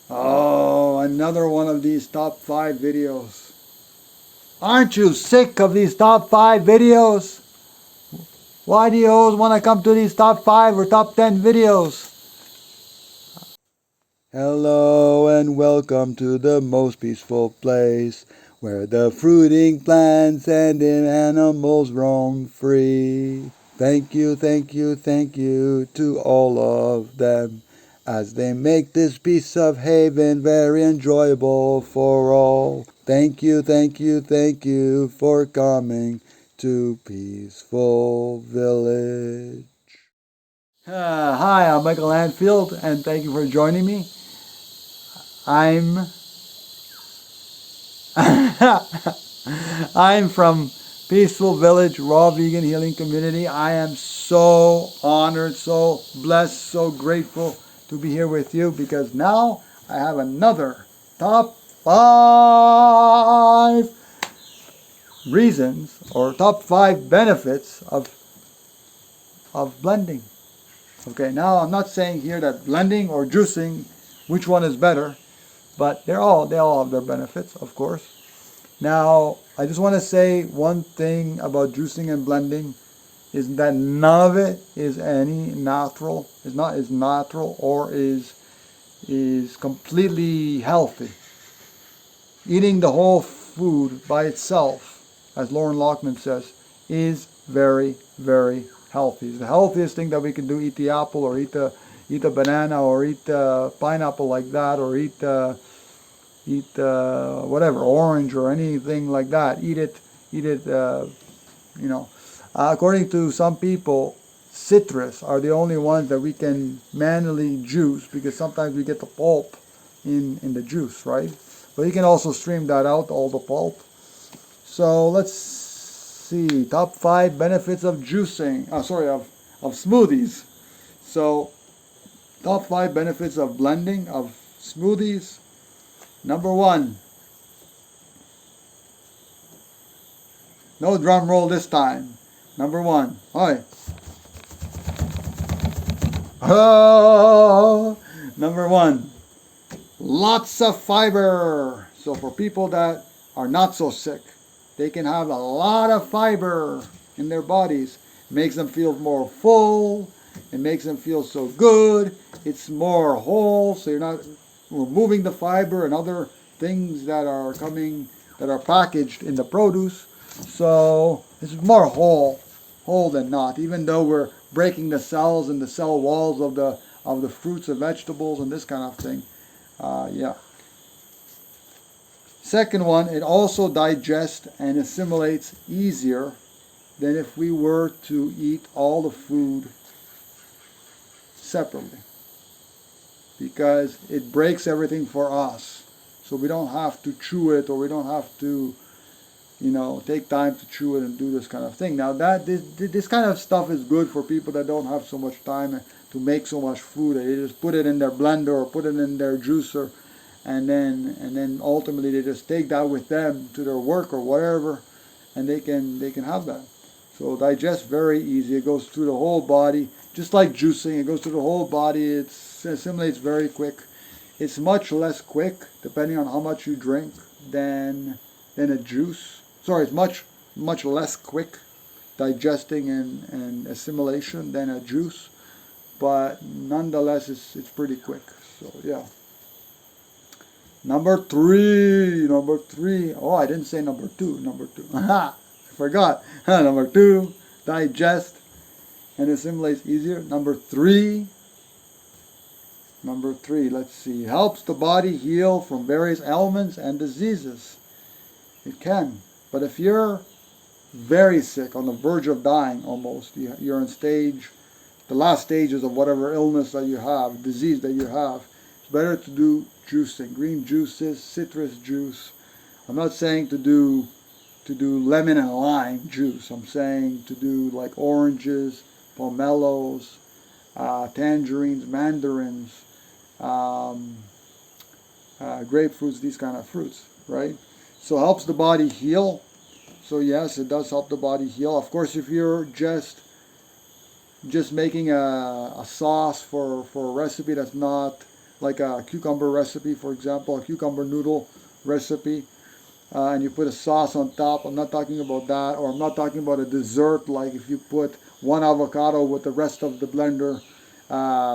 Oh, another one of these top 5 videos. Aren't you sick of these top 5 videos? Why do you always want to come to these top 5 or top 10 videos? Hello and welcome to the most peaceful place where the fruiting plants and animals roam free. Thank you, thank you, thank you to all of them as they make this piece of haven very enjoyable for all. Thank you, thank you, thank you for coming to Peaceful Village. Hi, I'm Michael Anfield, and thank you for joining me. I'm I'm from Peaceful Village Raw Vegan Healing Community. I am so honored, so blessed, so grateful to be here with you because now I have another top 5 reasons or top 5 benefits of blending. Okay, now I'm not saying here that blending or juicing, which one is better, but they all have their benefits, of course. Now, I just want to say one thing about juicing and blending is that none of it is any natural. Is not is natural or is completely healthy. Eating the whole food by itself, as Lauren Lockman says, is very, very healthy. It's the healthiest thing that we can do. Eat the apple or eat the banana or eat the pineapple like that or eat whatever, orange or anything like that. Eat it, you know. According to some people, citrus are the only ones that we can manually juice because sometimes we get the pulp in the juice, right? But you can also stream that out, all the pulp. So let's see, top 5 benefits of juicing, of smoothies. So top 5 benefits of blending, of smoothies. Number 1, no drum roll this time. Number 1, hi. Oh, number 1, lots of fiber. So for people that are not so sick, they can have a lot of fiber in their bodies. It makes them feel more full. It makes them feel so good. It's more whole, so you're not removing the fiber and other things that are coming, that are packaged in the produce. So it's more whole than not. Even though we're breaking the cells and the cell walls of the fruits and vegetables and this kind of thing. Yeah. Second one, it also digests and assimilates easier than if we were to eat all the food separately, because it breaks everything for us. So we don't have to chew it, or we don't have to, take time to chew it and do this kind of thing. Now this kind of stuff is good for people that don't have so much time to make so much food. They just put it in their blender or put it in their juicer, and then ultimately they just take that with them to their work or whatever, and they can have that. So digest very easy. It goes through the whole body, just like juicing. It goes through the whole body. It assimilates very quick. It's much less quick, depending on how much you drink, than a juice. Sorry, it's much less quick digesting and assimilation than a juice, but nonetheless, it's pretty quick. So yeah. Number three. Oh, I didn't say number 2. Number 2. Aha, I forgot. Number 2, digest and assimilates easier. Number 3, let's see, helps the body heal from various ailments and diseases. It can. But if you're very sick, on the verge of dying almost, you're in the last stages of whatever illness that you have, disease that you have, it's better to do juicing, green juices, citrus juice. I'm not saying to do lemon and lime juice. I'm saying to do like oranges, pomelos, tangerines, mandarins, grapefruits, these kind of fruits, right? So it helps the body heal. So yes, it does help the body heal. Of course, if you're just making a sauce for a recipe that's not like a cucumber recipe, for example, a cucumber noodle recipe, and you put a sauce on top. I'm not talking about that, or I'm not talking about a dessert, like if you put one avocado with the rest of the blender,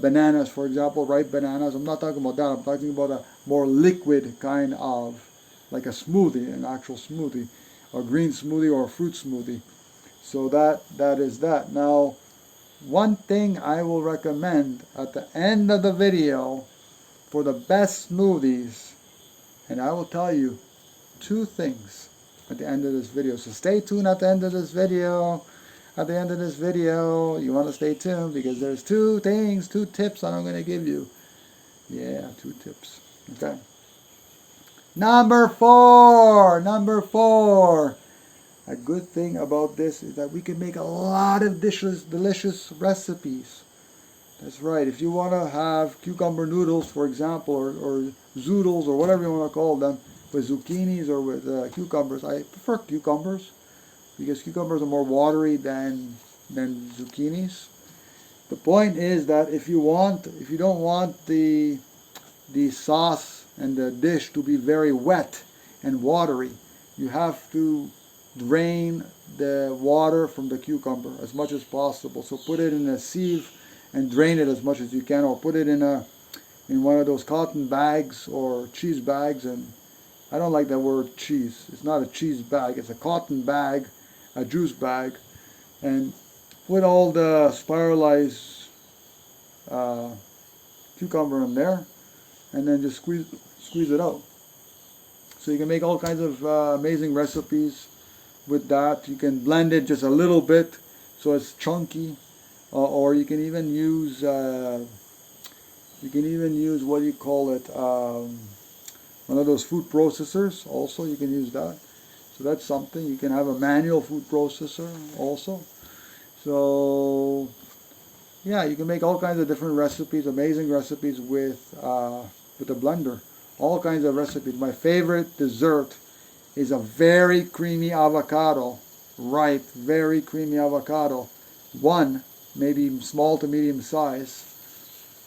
bananas, for example, ripe bananas. I'm not talking about that. I'm talking about a more liquid kind of, like a smoothie, an actual smoothie, a green smoothie or a fruit smoothie. So that is that. Now, one thing I will recommend at the end of the video for the best smoothies, and I will tell you two things at the end of this video. So stay tuned at the end of this video. At the end of this video, you want to stay tuned because there's two things, two tips that I'm going to give you. Yeah, two tips. Okay. Number four. A good thing about this is that we can make a lot of delicious recipes. That's right. If you want to have cucumber noodles, for example, or zoodles, or whatever you want to call them, with zucchinis or with cucumbers, I prefer cucumbers because cucumbers are more watery than zucchinis. The point is that if you don't want the sauce and the dish to be very wet and watery, you have to drain the water from the cucumber as much as possible. So put it in a sieve and drain it as much as you can, or put it in one of those cotton bags or cheese bags. And I don't like that word cheese. It's not a cheese bag. It's a cotton bag, a juice bag, and put all the spiralized cucumber in there, and then just squeeze it out. So you can make all kinds of amazing recipes with that. You can blend it just a little bit so it's chunky, or you can even use what do you call it? One of those food processors. Also, you can use that. So that's something. You can have a manual food processor also. So yeah, you can make all kinds of different recipes, amazing recipes with a blender. All kinds of recipes. My favorite dessert is a very creamy avocado, ripe, very creamy avocado. One, maybe small to medium size,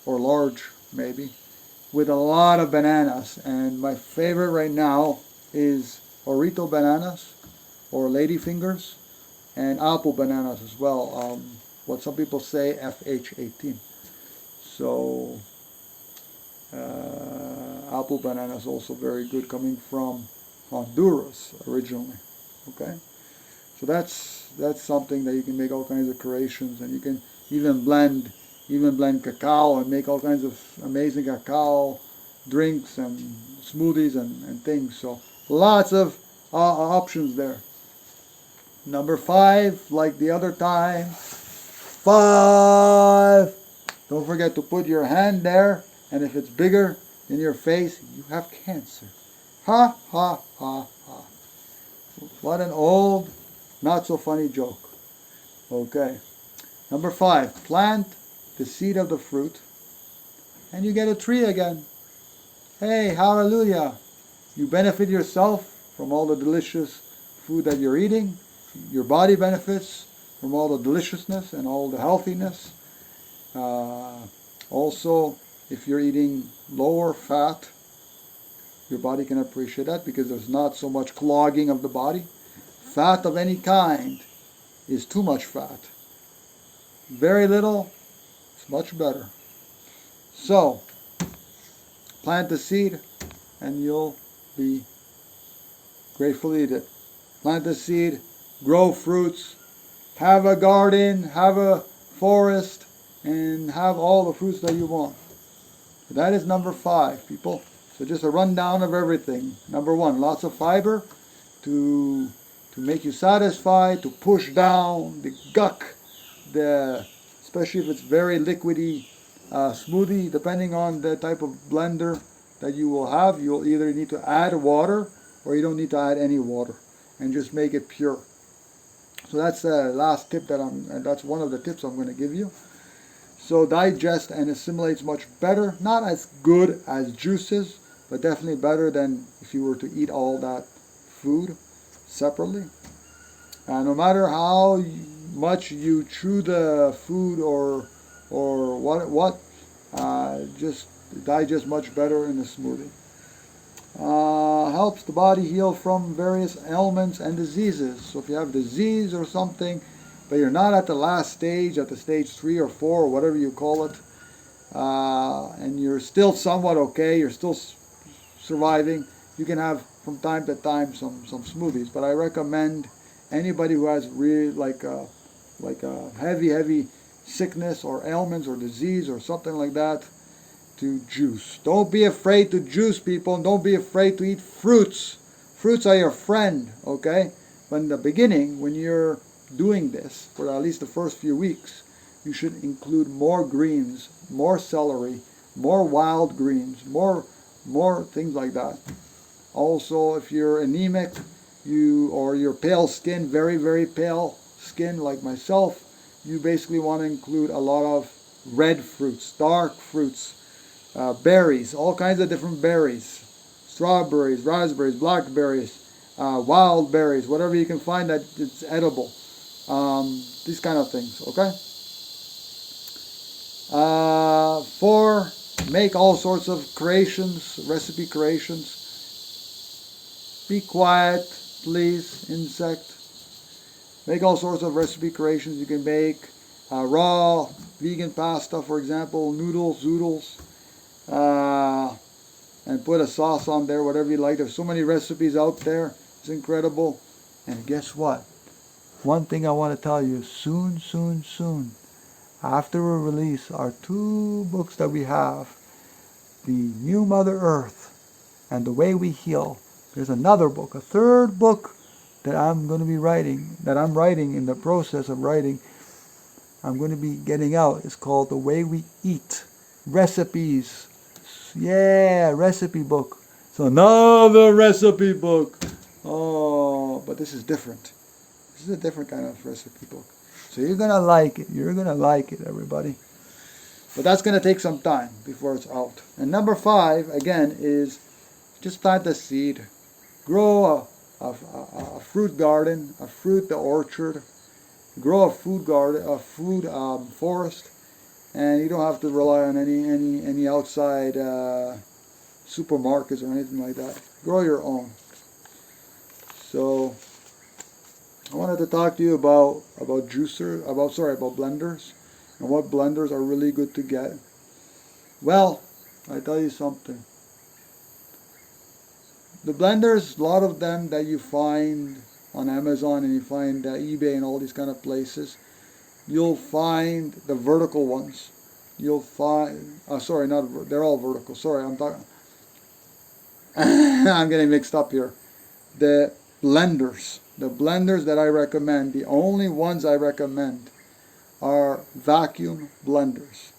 or large maybe, with a lot of bananas. And my favorite right now is Orito bananas, or ladyfingers, and apple bananas as well. What some people say FH18. So apple banana is also very good, coming from Honduras originally. Okay, so that's something that you can make all kinds of creations, and you can even blend cacao and make all kinds of amazing cacao drinks and smoothies and things. So lots of options there. Number 5, like the other time, 5. Don't forget to put your hand there, and if it's bigger in your face, you have cancer. Ha, ha, ha, ha. What an old, not so funny joke. Okay. Number 5, plant the seed of the fruit, and you get a tree again. Hey, hallelujah. You benefit yourself from all the delicious food that you're eating. Your body benefits from all the deliciousness and all the healthiness. Also, if you're eating lower fat, your body can appreciate that because there's not so much clogging of the body. Fat of any kind is too much fat. Very little, it's much better. So, plant the seed and you'll be grateful to eat it. Plant the seed, grow fruits, have a garden, have a forest, and have all the fruits that you want. So that is number 5, people. So just a rundown of everything. Number 1, lots of fiber to make you satisfied, to push down the guck, especially if it's very liquidy smoothie. Depending on the type of blender that you will have, you'll either need to add water or you don't need to add any water, and just make it pure. So that's the last tip that's one of the tips I'm going to give you. So digest and assimilates much better. Not as good as juices, but definitely better than if you were to eat all that food separately. No matter how much you chew the food or what, just digests much better in a smoothie. Helps the body heal from various ailments and diseases. So if you have disease or something, but you're not at the last stage, at the stage 3 or 4 or whatever you call it, and you're still somewhat okay, you're still surviving, you can have from time to time some smoothies. But I recommend anybody who has really like a heavy sickness or ailments or disease or something like that, to juice. Don't be afraid to juice, people. Don't be afraid to eat fruits. Fruits are your friend, okay? But in the beginning, when you're doing this, for at least the first few weeks, you should include more greens, more celery, more wild greens, more things like that. Also, if you're anemic, or you're pale skin, very, very pale skin like myself, you basically want to include a lot of red fruits, dark fruits, berries, all kinds of different berries, strawberries, raspberries, blackberries, wild berries, whatever you can find that it's edible. These kind of things, okay? 4, make all sorts of creations, recipe creations. Be quiet, please, insect. Make all sorts of recipe creations. You can make raw vegan pasta, for example, noodles, zoodles, and put a sauce on there, whatever you like. There's so many recipes out there. It's incredible. And guess what? One thing I want to tell you, soon, after we release our 2 books that we have, The New Mother Earth and The Way We Heal, there's another book, a 3rd book that I'm going to be writing, that I'm writing in the process of writing. I'm going to be getting out. It's called The Way We Eat. Recipes. Yeah, recipe book. So another recipe book. Oh, but this is different. This is a different kind of recipe book. So you're going to like it. You're going to like it, everybody. But that's going to take some time before it's out. And number 5, again, is just plant a seed. Grow a fruit garden, a fruit orchard. Grow a food garden, a food forest. And you don't have to rely on any outside supermarkets or anything like that. Grow your own. So I wanted to talk to you about blenders, and what blenders are really good to get. Well, I tell you something. The blenders, a lot of them that you find on Amazon and you find eBay and all these kind of places, you'll find the vertical ones. You'll find, they're all vertical. Sorry, I'm talking, I'm getting mixed up here. The blenders that I recommend, the only ones I recommend are vacuum blenders.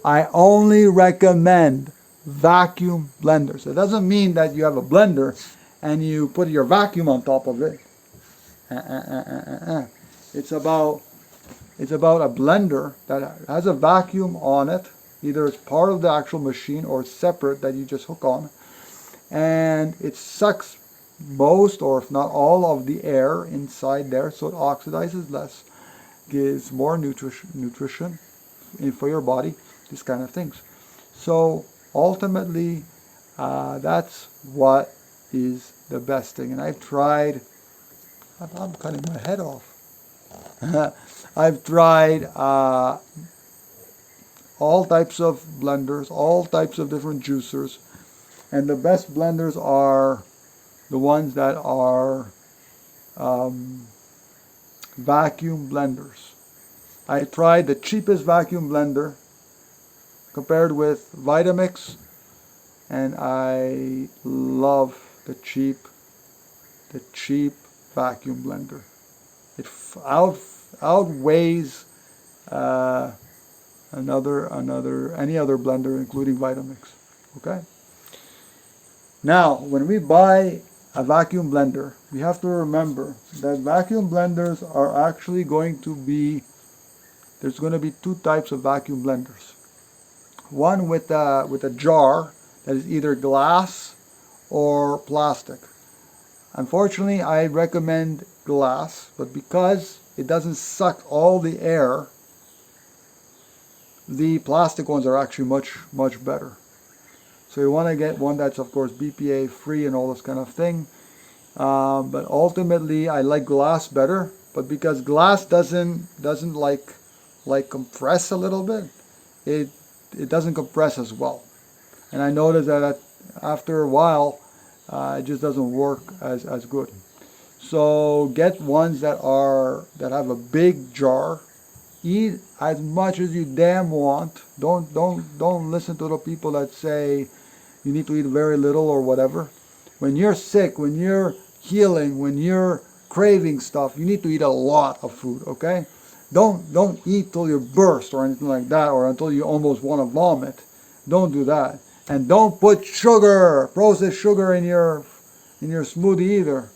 I only recommend vacuum blenders. It doesn't mean that you have a blender and you put your vacuum on top of it. It's about a blender that has a vacuum on it. Either it's part of the actual machine or it's separate that you just hook on. And it sucks most, or if not all, of the air inside there, so it oxidizes less, gives more nutrition for your body, these kind of things. So ultimately, that's what is the best thing. And I've tried, I'm cutting my head off. I've tried all types of blenders, all types of different juicers, and the best blenders are the ones that are vacuum blenders. I tried the cheapest vacuum blender compared with Vitamix, and I love the cheap vacuum blender. It outweighs any other blender, including Vitamix. Okay. Now, when we buy a vacuum blender, we have to remember that vacuum blenders are actually going to be, there's going to be 2 types of vacuum blenders. One with a jar that is either glass or plastic. Unfortunately, I recommend glass, but because it doesn't suck all the air the plastic ones are actually much better. So you want to get one that's of course BPA free and all this kind of thing. But ultimately, I like glass better. But because glass doesn't like compress a little bit, it doesn't compress as well. And I noticed that after a while, it just doesn't work as good. So get ones that have a big jar. Eat as much as you damn want. Don't listen to the people that say you need to eat very little or whatever. When you're sick, when you're healing, when you're craving stuff, you need to eat a lot of food, okay? Don't eat till you burst or anything like that, or until you almost want to vomit. Don't do that. And don't put sugar, processed sugar in your smoothie either.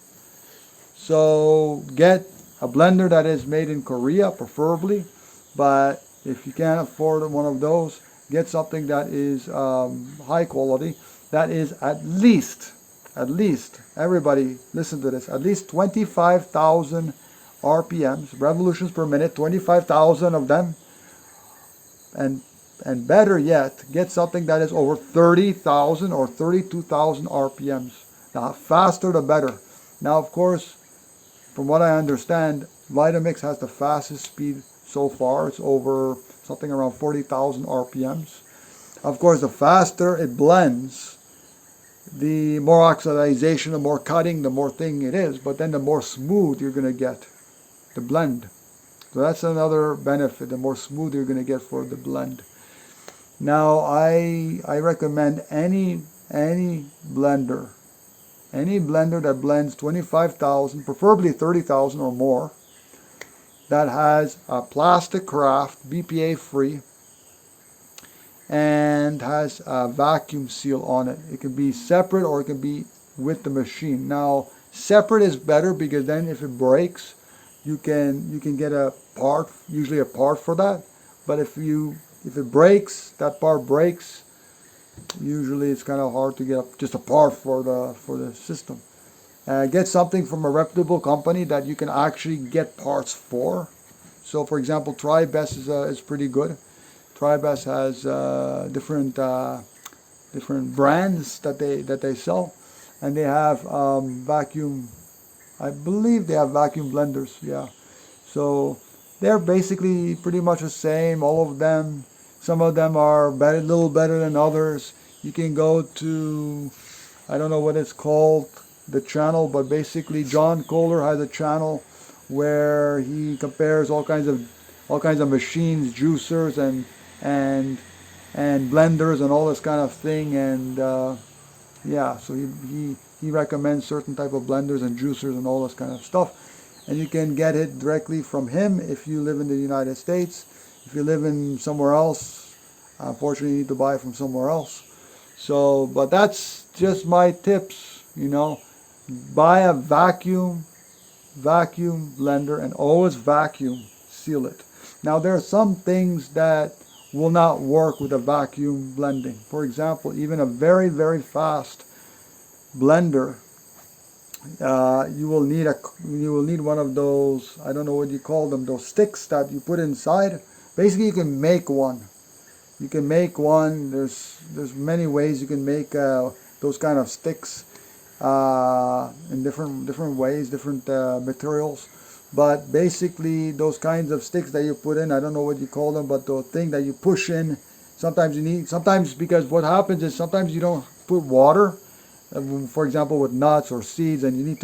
So get a blender that is made in Korea, preferably. But if you can't afford one of those, get something that is high quality. That is at least, everybody listen to this, at least 25,000 RPMs, revolutions per minute, 25,000 of them. And better yet, get something that is over 30,000 or 32,000 RPMs. Now, faster the better. Now, of course, from what I understand, Vitamix has the fastest speed so far. It's over something around 40,000 RPMs. Of course, the faster it blends, the more oxidization, the more cutting, the more thing it is. But then the more smooth you're going to get the blend. So that's another benefit, the more smooth you're going to get for the blend. Now, I recommend any blender that blends 25,000, preferably 30,000 or more, that has a plastic craft, BPA free, and has a vacuum seal on it. It can be separate or it can be with the machine. Now, separate is better because then if it breaks, you can get a part, usually a part for that. But if it breaks, that part breaks, usually it's kind of hard to get just a part for the system. Get something from a reputable company that you can actually get parts for. So, for example, Tribest is pretty good. Tribest has different brands that they sell, and they have vacuum. I believe they have vacuum blenders. Yeah, so they're basically pretty much the same. All of them. Some of them are a little better than others. You can go to, I don't know what it's called, the channel, but basically John Kohler has a channel where he compares all kinds of machines, juicers and blenders and all this kind of thing. And yeah, so he recommends certain type of blenders and juicers and all this kind of stuff. And you can get it directly from him if you live in the United States. If you live in somewhere else, unfortunately you need to buy from somewhere else. So, but that's just my tips, Buy a vacuum blender and always vacuum seal it. Now there are some things that will not work with a vacuum blending. For example, even a very, very fast blender, you will need one of those, I don't know what you call them, those sticks that you put inside. Basically, you can make one. There's many ways you can make those kind of sticks in different ways, different materials. But basically, those kinds of sticks that you put in, I don't know what you call them, but the thing that you push in. Sometimes because what happens is sometimes you don't put water. For example, with nuts or seeds, and you need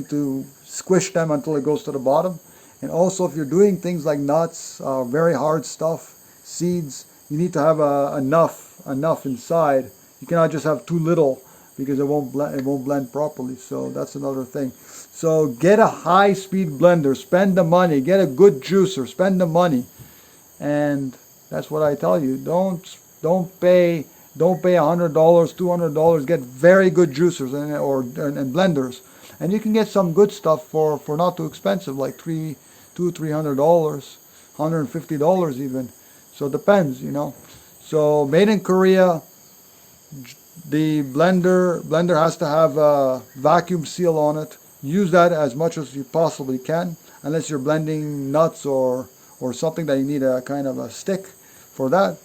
to squish them until it goes to the bottom. And also, if you're doing things like nuts, very hard stuff, seeds, you need to have enough inside. You cannot just have too little because it won't blend properly. So that's another thing. So get a high-speed blender, spend the money, get a good juicer, spend the money, and that's what I tell you. Don't pay $100, $200. Get very good juicers and blenders, and you can get some good stuff for not too expensive, like $300, $150 even. So it depends, So made in Korea. The blender has to have a vacuum seal on it. Use that as much as you possibly can, unless you're blending nuts or something that you need a kind of a stick for that.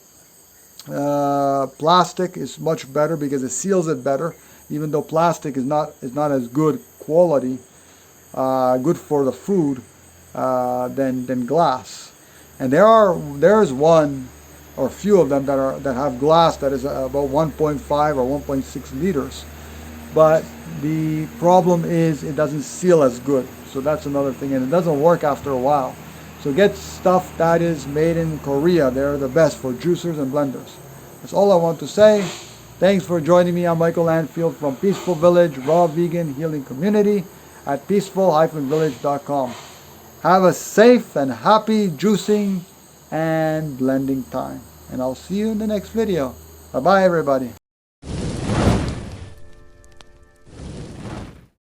Plastic is much better because it seals it better, even though plastic is not as good quality, good for the food than glass. And there's one or a few of them that have glass that is about 1.5 or 1.6 liters, but the problem is it doesn't seal as good. So that's another thing, and it doesn't work after a while. So get stuff that is made in Korea. They're the best for juicers and blenders. That's all I want to say. Thanks for joining me. I'm Michael Anfield from Peaceful Village Raw Vegan Healing Community at peaceful-village.com. Have a safe and happy juicing and blending time. And I'll see you in the next video. Bye-bye, everybody.